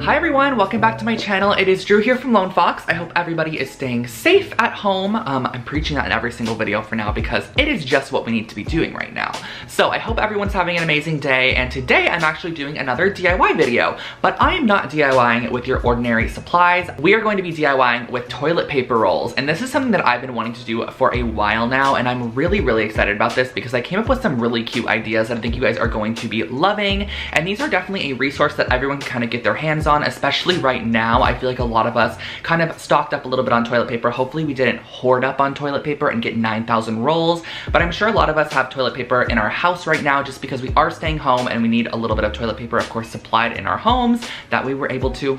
Hi everyone, welcome back to my channel. It is Drew here from Lone Fox. I hope everybody is staying safe at home. I'm preaching that in every single video for now because it is just what we need to be doing right now. So I hope everyone's having an amazing day, and today I'm actually doing another DIY video, but I am not DIYing with your ordinary supplies. We are going to be DIYing with toilet paper rolls, and this is something that I've been wanting to do for a while now, and I'm really excited about this because I came up with some really cute ideas that I think you guys are going to be loving, and these are definitely a resource that everyone can kind of get their hands on, especially right now. I feel like a lot of us kind of stocked up a little bit on toilet paper. Hopefully we didn't hoard up on toilet paper and get 9,000 rolls, but I'm sure a lot of us have toilet paper in our house right now just because we are staying home and we need a little bit of toilet paper, of course, supplied in our homes that we were able to,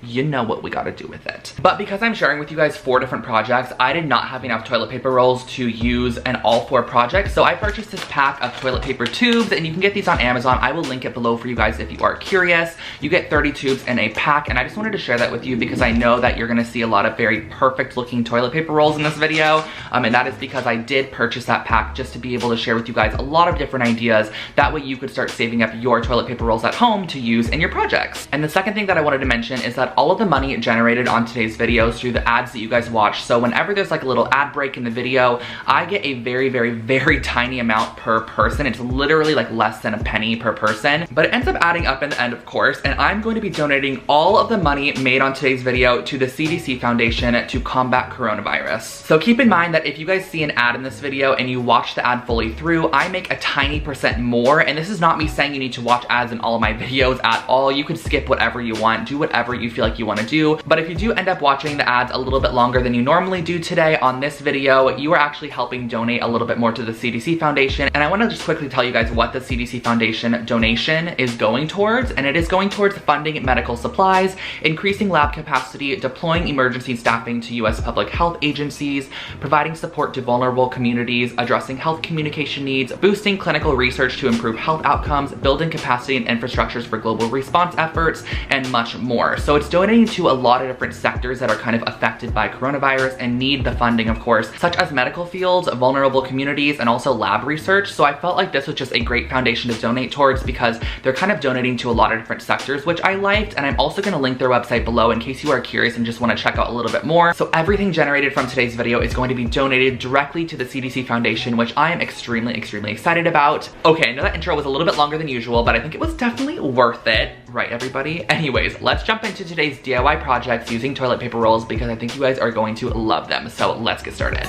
you know what we gotta do with it. But because I'm sharing with you guys 4 different projects, I did not have enough toilet paper rolls to use in all 4 projects, so I purchased this pack of toilet paper tubes, and you can get these on Amazon. I will link it below for you guys if you are curious. You get 30 tubes in a pack, and I just wanted to share that with you because I know that you're gonna see a lot of very perfect looking toilet paper rolls in this video, and that is because I did purchase that pack just to be able to share with you guys a lot of different ideas. That way you could start saving up your toilet paper rolls at home to use in your projects. And the second thing that I wanted to mention is that all of the money generated on today's videos through the ads that you guys watch. So whenever there's like a little ad break in the video, I get a very tiny amount per person. It's literally like less than a penny per person, but it ends up adding up in the end, of course, and I'm going to be donating all of the money made on today's video to the CDC Foundation to combat coronavirus. So keep in mind that if you guys see an ad in this video and you watch the ad fully through, I make a tiny percent more, and this is not me saying you need to watch ads in all of my videos at all. You could skip whatever you want, do whatever you feel like you want to do, but if you do end up watching the ads a little bit longer than you normally do today on this video, you are actually helping donate a little bit more to the CDC Foundation. And I want to just quickly tell you guys what the CDC Foundation donation is going towards, and it is going towards funding medical supplies, increasing lab capacity, deploying emergency staffing to US public health agencies, providing support to vulnerable communities, addressing health communication needs, boosting clinical research to improve health outcomes, building capacity and infrastructures for global response efforts, and much more. So it's donating to a lot of different sectors that are kind of affected by coronavirus and need the funding, of course, such as medical fields, vulnerable communities, and also lab research. So I felt like this was just a great foundation to donate towards because they're kind of donating to a lot of different sectors, which I liked. And I'm also going to link their website below in case you are curious and just want to check out a little bit more. So everything generated from today's video is going to be donated directly to the CDC Foundation, which I am extremely excited about. Okay, I know that intro was a little bit longer than usual, but I think it was definitely worth it, right everybody? Anyways, let's jump into today's DIY projects using toilet paper rolls because I think you guys are going to love them. So let's get started.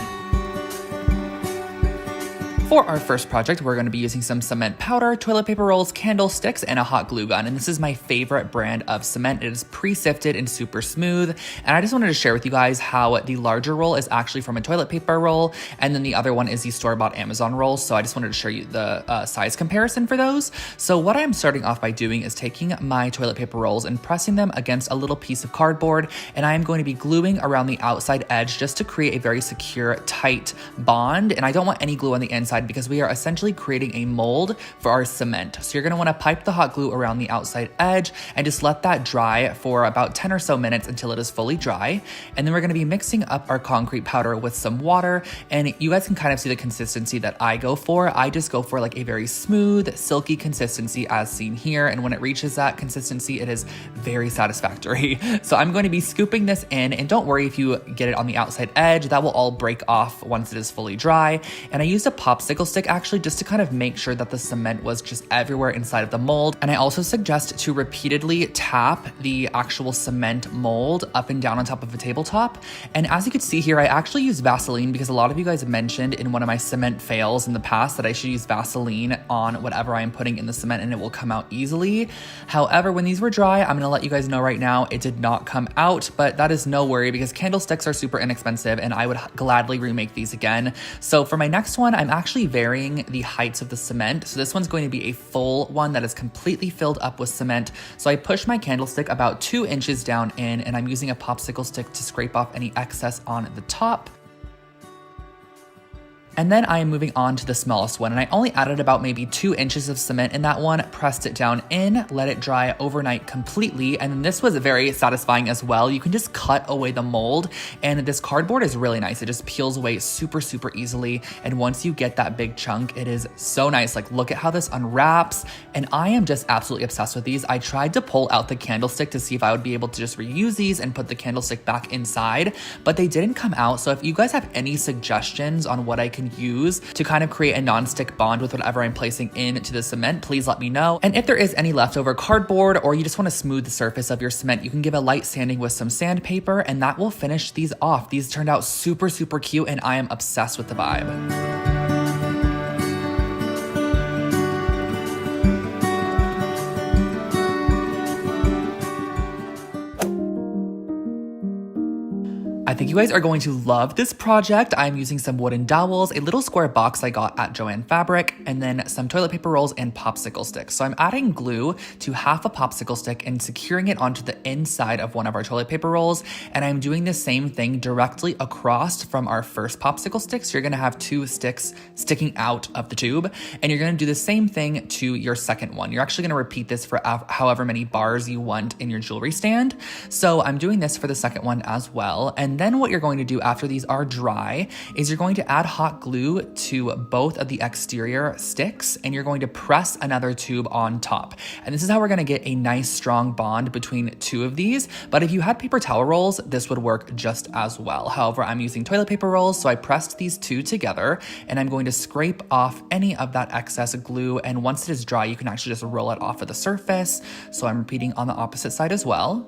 For our first project, we're going to be using some cement powder, toilet paper rolls, candlesticks, and a hot glue gun. And this is my favorite brand of cement. It is pre-sifted and super smooth. And I just wanted to share with you guys how the larger roll is actually from a toilet paper roll, and then the other one is the store-bought Amazon rolls. So I just wanted to show you the size comparison for those. So what I'm starting off by doing is taking my toilet paper rolls and pressing them against a little piece of cardboard, and I am going to be gluing around the outside edge just to create a very secure, tight bond. And I don't want any glue on the inside because we are essentially creating a mold for our cement. So you're gonna wanna pipe the hot glue around the outside edge and just let that dry for about 10 or so minutes until it is fully dry. And then we're gonna be mixing up our concrete powder with some water, and you guys can kind of see the consistency that I go for. I just go for like a very smooth, silky consistency as seen here. And when it reaches that consistency, it is very satisfactory. So I'm going to be scooping this in, and don't worry if you get it on the outside edge, that will all break off once it is fully dry. And I used a popsicle stick actually just to kind of make sure that the cement was just everywhere inside of the mold. And I also suggest to repeatedly tap the actual cement mold up and down on top of a tabletop. And as you can see here, I actually use Vaseline because a lot of you guys mentioned in one of my cement fails in the past that I should use Vaseline on whatever I am putting in the cement and it will come out easily. However, when these were dry, I'm gonna let you guys know right now, it did not come out, but that is no worry because candlesticks are super inexpensive and I would gladly remake these again. So for my next one, I'm actually varying the heights of the cement. So this one's going to be a full one that is completely filled up with cement. So I push my candlestick about 2 inches down in, and I'm using a popsicle stick to scrape off any excess on the top. And then I am moving on to the smallest one, and I only added about maybe 2 inches of cement in that one, pressed it down in, let it dry overnight completely, and then this was very satisfying as well. You can just cut away the mold, and this cardboard is really nice. It just peels away super, super easily, and once you get that big chunk, it is so nice. Like, look at how this unwraps, and I am just absolutely obsessed with these. I tried to pull out the candlestick to see if I would be able to just reuse these and put the candlestick back inside, but they didn't come out. So if you guys have any suggestions on what I can use to kind of create a non-stick bond with whatever I'm placing into the cement, please let me know. And if there is any leftover cardboard or you just want to smooth the surface of your cement, you can give a light sanding with some sandpaper and that will finish these off. These turned out super, super cute and I am obsessed with the vibe. I think you guys are going to love this project. I'm using some wooden dowels, a little square box I got at Joann Fabric, and then some toilet paper rolls and popsicle sticks. So I'm adding glue to half a popsicle stick and securing it onto the inside of one of our toilet paper rolls. And I'm doing the same thing directly across from our first popsicle stick. So you're gonna have 2 sticks sticking out of the tube, and you're gonna do the same thing to your second one. You're actually gonna repeat this for however many bars you want in your jewelry stand. So I'm doing this for the second one as well. And then what you're going to do after these are dry is you're going to add hot glue to both of the exterior sticks and you're going to press another tube on top. And this is how we're going to get a nice strong bond between 2 of these. But if you had paper towel rolls, this would work just as well. However, I'm using toilet paper rolls, so I pressed these 2 together and I'm going to scrape off any of that excess glue. And once it is dry, you can actually just roll it off of the surface. So I'm repeating on the opposite side as well.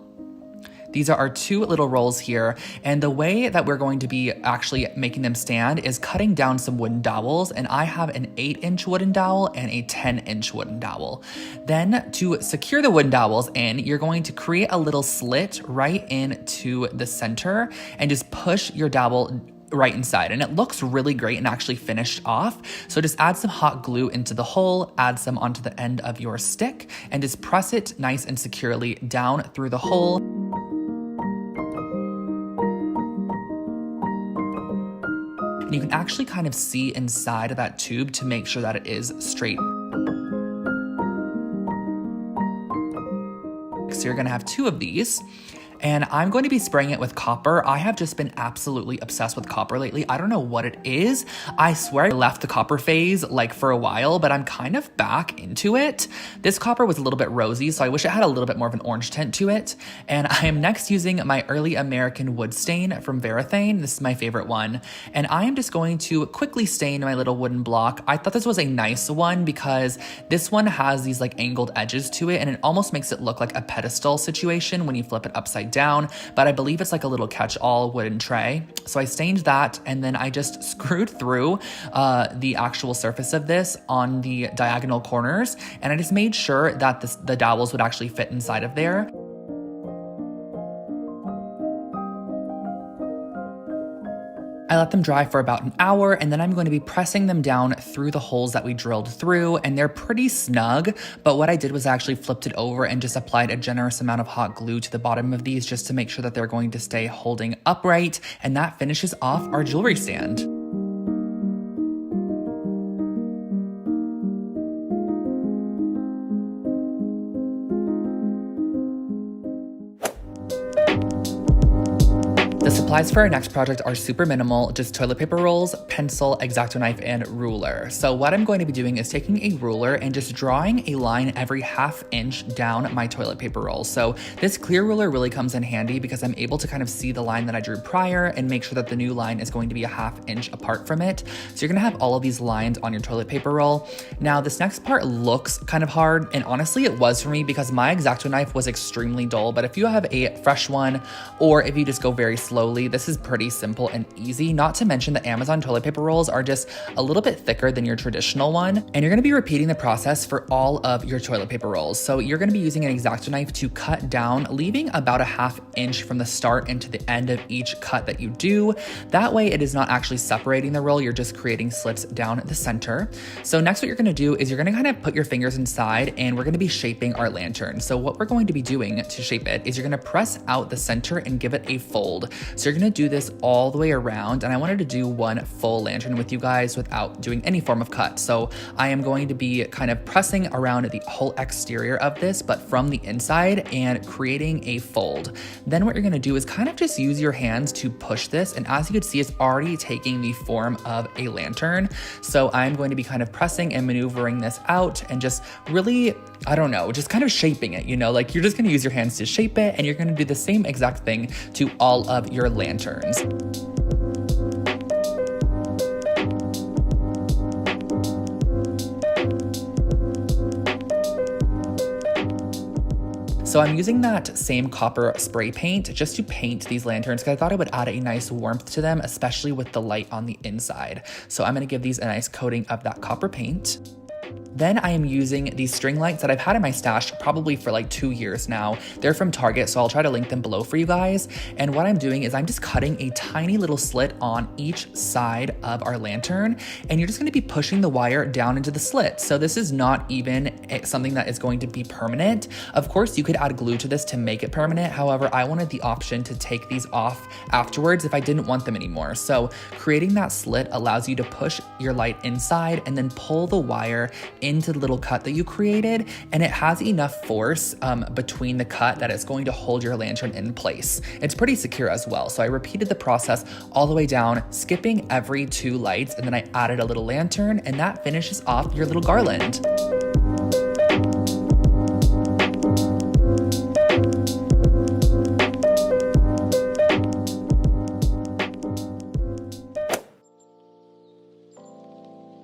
These are our 2 little rolls here, and the way that we're going to be actually making them stand is cutting down some wooden dowels, and I have an 8-inch wooden dowel and a 10-inch wooden dowel. Then to secure the wooden dowels in, you're going to create a little slit right into the center and just push your dowel right inside, and it looks really great and actually finished off. So just add some hot glue into the hole, add some onto the end of your stick, and just press it nice and securely down through the hole. And you can actually kind of see inside of that tube to make sure that it is straight. So you're gonna have 2 of these. And I'm going to be spraying it with copper. I have just been absolutely obsessed with copper lately. I don't know what it is. I swear I left the copper phase like for a while, but I'm kind of back into it. This copper was a little bit rosy, so I wish it had a little bit more of an orange tint to it. And I am next using my Early American wood stain from Varathane. This is my favorite one. And I am just going to quickly stain my little wooden block. I thought this was a nice one because this one has these like angled edges to it and it almost makes it look like a pedestal situation when you flip it upside down, but I believe it's like a little catch-all wooden tray. So I stained that and then I just screwed through the actual surface of this on the diagonal corners, and I just made sure that the dowels would actually fit inside of there. I let them dry for about an hour, and then I'm going to be pressing them down through the holes that we drilled through, and they're pretty snug, but what I did was I actually flipped it over and just applied a generous amount of hot glue to the bottom of these just to make sure that they're going to stay holding upright, and that finishes off our jewelry stand. The supplies for our next project are super minimal, just toilet paper rolls, pencil, X-Acto knife, and ruler. So what I'm going to be doing is taking a ruler and just drawing a line every ½ inch down my toilet paper roll. So this clear ruler really comes in handy because I'm able to kind of see the line that I drew prior and make sure that the new line is going to be a ½ inch apart from it. So you're gonna have all of these lines on your toilet paper roll. Now this next part looks kind of hard, and honestly it was for me because my X-Acto knife was extremely dull, but if you have a fresh one or if you just go very slowly, this is pretty simple and easy. Not to mention the Amazon toilet paper rolls are just a little bit thicker than your traditional one. And you're gonna be repeating the process for all of your toilet paper rolls. So you're gonna be using an X-Acto knife to cut down, leaving about a ½ inch from the start and to the end of each cut that you do. That way it is not actually separating the roll, you're just creating slits down the center. So next what you're gonna do is you're gonna kind of put your fingers inside and we're gonna be shaping our lantern. So what we're going to be doing to shape it is you're gonna press out the center and give it a fold. So So you're gonna do this all the way around, and I wanted to do one full lantern with you guys without doing any form of cut. So I am going to be kind of pressing around the whole exterior of this, but from the inside, and creating a fold. Then what you're gonna do is kind of just use your hands to push this, and as you can see, it's already taking the form of a lantern. So I'm going to be kind of pressing and maneuvering this out and just really, I don't know, just kind of shaping it, you know, like you're just gonna use your hands to shape it, and you're gonna do the same exact thing to all of your lanterns. So I'm using that same copper spray paint just to paint these lanterns because I thought it would add a nice warmth to them, especially with the light on the inside. So I'm gonna give these a nice coating of that copper paint. Then I am using these string lights that I've had in my stash probably for like 2 years now. They're from Target, so I'll try to link them below for you guys. And what I'm doing is I'm just cutting a tiny little slit on each side of our lantern, and you're just gonna be pushing the wire down into the slit. So this is not even something that is going to be permanent. Of course, you could add glue to this to make it permanent. However, I wanted the option to take these off afterwards if I didn't want them anymore. So creating that slit allows you to push your light inside and then pull the wire into the little cut that you created, and it has enough force between the cut that it's going to hold your lantern in place. It's pretty secure as well. So I repeated the process all the way down, skipping every 2 lights, and then I added a little lantern, and that finishes off your little garland.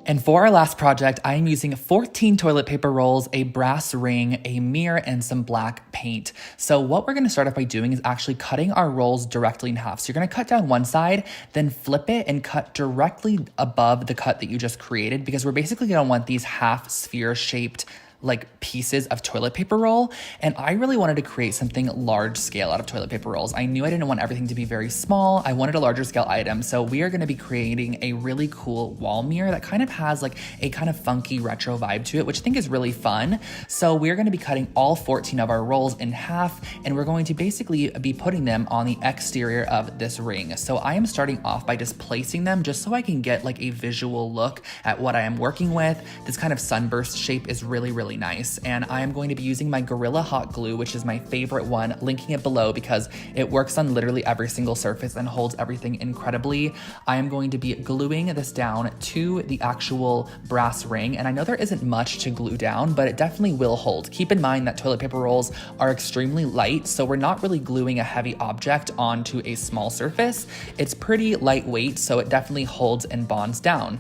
And for our last project, I am using 14 toilet paper rolls, a brass ring, a mirror, and some black paint. So what we're gonna start off by doing is actually cutting our rolls directly in half. So you're gonna cut down one side, then flip it and cut directly above the cut that you just created, because we're basically gonna want these half sphere shaped like pieces of toilet paper roll. And I really wanted to create something large scale out of toilet paper rolls. I knew I didn't want everything to be very small. I wanted a larger scale item. So we are gonna be creating a really cool wall mirror that kind of has like a kind of funky retro vibe to it, which I think is really fun. So we're gonna be cutting all 14 of our rolls in half, and we're going to basically be putting them on the exterior of this ring. So I am starting off by just placing them just so I can get like a visual look at what I am working with. This kind of sunburst shape is really, really nice. And I am going to be using my Gorilla Hot Glue, which is my favorite one, linking it below because it works on literally every single surface and holds everything incredibly. I am going to be gluing this down to the actual brass ring. And I know there isn't much to glue down, but it definitely will hold. Keep in mind that toilet paper rolls are extremely light, so we're not really gluing a heavy object onto a small surface. It's pretty lightweight, so it definitely holds and bonds down.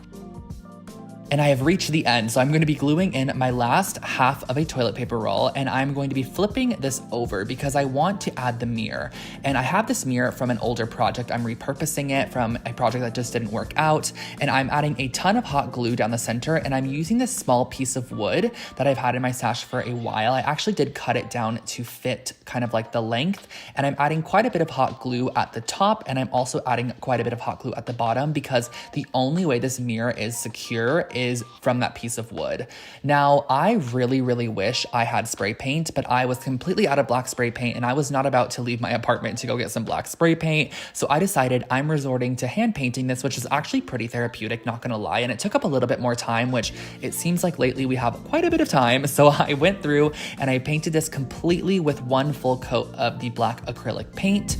And I have reached the end, so I'm going to be gluing in my last half of a toilet paper roll, and I'm going to be flipping this over because I want to add the mirror. And I have this mirror from an older project. I'm repurposing it from a project that just didn't work out, and I'm adding a ton of hot glue down the center, and I'm using this small piece of wood that I've had in my stash for a while. I actually did cut it down to fit kind of like the length, and I'm adding quite a bit of hot glue at the top, and I'm also adding quite a bit of hot glue at the bottom because the only way this mirror is secure is from that piece of wood. Now, I really, really wish I had spray paint, but I was completely out of black spray paint, and I was not about to leave my apartment to go get some black spray paint. So I decided I'm resorting to hand painting this, which is actually pretty therapeutic, not gonna lie. And it took up a little bit more time, which it seems like lately we have quite a bit of time. So I went through and I painted this completely with one full coat of the black acrylic paint.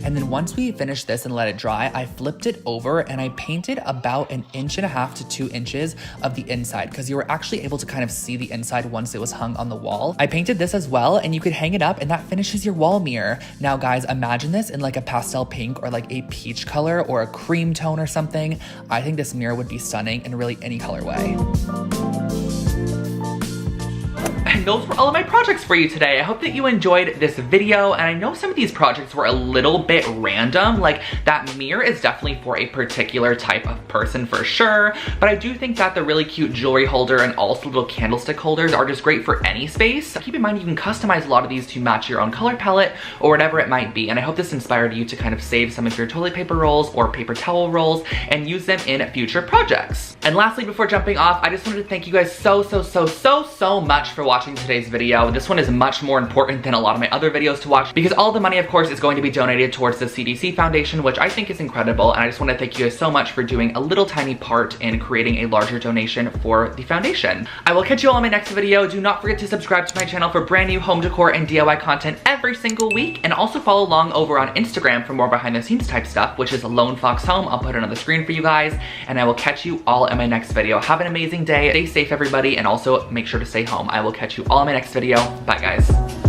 And then once we finished this and let it dry, I flipped it over and I painted about 1.5 inches to 2 inches of the inside because you were actually able to kind of see the inside once it was hung on the wall. I painted this as well, and you could hang it up and that finishes your wall mirror. Now guys, imagine this in like a pastel pink or like a peach color or a cream tone or something. I think this mirror would be stunning in really any colorway. and those were all of my projects for you today. I hope that you enjoyed this video, and I know some of these projects were a little bit random. Like, that mirror is definitely for a particular type of person for sure, but I do think that the really cute jewelry holder and also little candlestick holders are just great for any space. Keep in mind you can customize a lot of these to match your own color palette or whatever it might be, and I hope this inspired you to kind of save some of your toilet paper rolls or paper towel rolls and use them in future projects. And lastly, before jumping off, I just wanted to thank you guys so much for watching today's video. This one is much more important than a lot of my other videos to watch because all the money, of course, is going to be donated towards the CDC Foundation, which I think is incredible, and I just want to thank you guys so much for doing a little tiny part in creating a larger donation for the foundation. I will catch you all in my next video. Do not forget to subscribe to my channel for brand new home decor and DIY content every single week, and also follow along over on Instagram for more behind the scenes type stuff, which is Lone Fox Home. I'll put it on the screen for you guys, and I will catch you all in my next video. Have an amazing day. Stay safe, everybody, and also make sure to stay home. I will catch you all in my next video. Bye, guys.